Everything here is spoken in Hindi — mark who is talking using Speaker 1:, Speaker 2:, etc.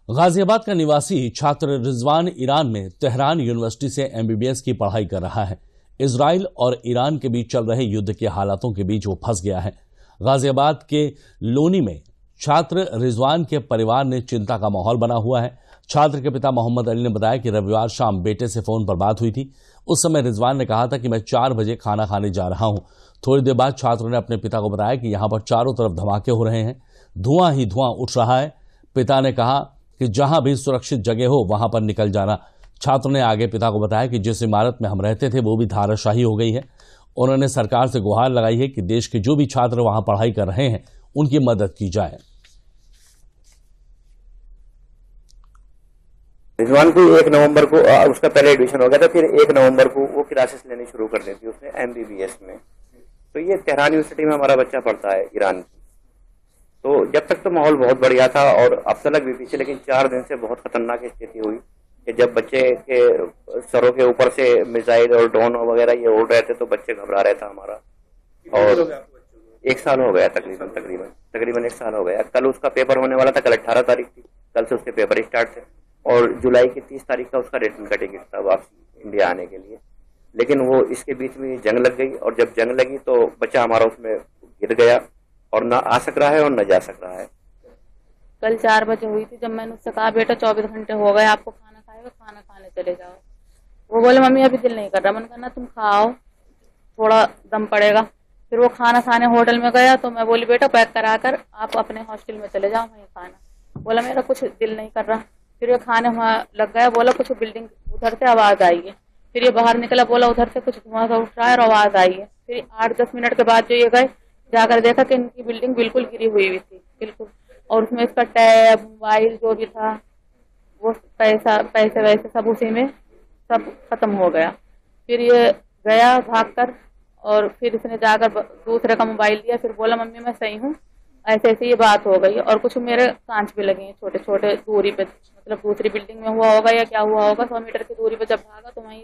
Speaker 1: गाजियाबाद का निवासी छात्र रिजवान ईरान में तेहरान यूनिवर्सिटी से एमबीबीएस की पढ़ाई कर रहा है। इजराइल और ईरान के बीच चल रहे युद्ध के हालातों के बीच वो फंस गया है। गाजियाबाद के लोनी में छात्र रिजवान के परिवार ने चिंता का माहौल बना हुआ है। छात्र के पिता मोहम्मद अली ने बताया कि रविवार शाम बेटे से फोन पर बात हुई थी। उस समय रिजवान ने कहा था कि मैं 4 बजे खाना खाने जा रहा हूं। थोड़ी देर बाद छात्र ने अपने पिता को बताया कि यहां पर चारों तरफ धमाके हो रहे हैं, धुआं ही धुआं उठ रहा है। पिता ने कहा कि जहां भी सुरक्षित जगह हो वहां पर निकल जाना। छात्र ने आगे पिता को बताया कि जिस इमारत में हम रहते थे वो भी धाराशाही हो गई है। उन्होंने सरकार से गुहार लगाई है कि देश के जो भी छात्र वहां पढ़ाई कर रहे हैं उनकी मदद की जाए।
Speaker 2: रिजवान को 1 नवंबर को उसका पहले एडमिशन हो गया था, फिर 1 नवंबर को वो क्लासेस लेनी शुरू कर दी थी उसने एमबीबीएस में। तो ये तेहरान यूनिवर्सिटी में हमारा बच्चा पढ़ता है ईरान की। तो जब तक तो माहौल बहुत बढ़िया था और अब तक भी पीछे, लेकिन 4 दिन से बहुत खतरनाक स्थिति हुई कि जब बच्चे के सरों के ऊपर से मिसाइल और ड्रोन वगैरह ये उड़ रहे थे तो बच्चे घबरा रहे थे हमारा। और 1 साल हो गया तकरीबन 1 साल हो गया। कल उसका पेपर होने वाला था, कल 18 तारीख थी, कल से उसके पेपर स्टार्ट थे और जुलाई की 30 तारीख का उसका रिटर्न का टिकट था वापसी इंडिया आने के लिए। लेकिन वो इसके बीच में जंग लग गई और जब जंग लगी तो बच्चा हमारा उसमें गिर गया और ना आ सक रहा है और न जा सक रहा है।
Speaker 3: कल 4 बजे हुई थी, जब मैंने उससे कहा बेटा 24 घंटे हो गए, आपको खाना खाएगा, खाना खाने चले जाओ। वो बोले मम्मी अभी दिल नहीं कर रहा। मैंने कहा ना तुम खाओ, थोड़ा दम पड़ेगा। फिर वो खाना खाने होटल में गया तो मैं बोली बेटा पैक करा कर आप अपने हॉस्टल में चले जाओ, वहीं खाना। बोला मेरा कुछ दिल नहीं कर रहा। फिर ये खाने वहां लग गया, बोला कुछ बिल्डिंग उधर से आवाज आई है। फिर ये बाहर निकला, बोला उधर से कुछ धुआं सा उठ रहा है और आवाज आई है। फिर 8-10 मिनट के बाद जो ये गए, जाकर देखा कि इनकी बिल्डिंग बिल्कुल गिरी हुई थी, बिल्कुल। और उसमें इसका टैब, मोबाइल जो भी था, वो पैसे वैसे सब उसी में सब खत्म हो गया। फिर ये गया भागकर और फिर इसने जाकर दूसरे का मोबाइल लिया। फिर बोला मम्मी मैं सही हूँ, ऐसे ऐसे ये बात हो गई। और कुछ मेरे कांच भी लगे हैं छोटे छोटे दूरी पे, मतलब दूसरी बिल्डिंग में हुआ होगा या क्या हुआ होगा। 100 मीटर की दूरी पे जब भागा तो वहीं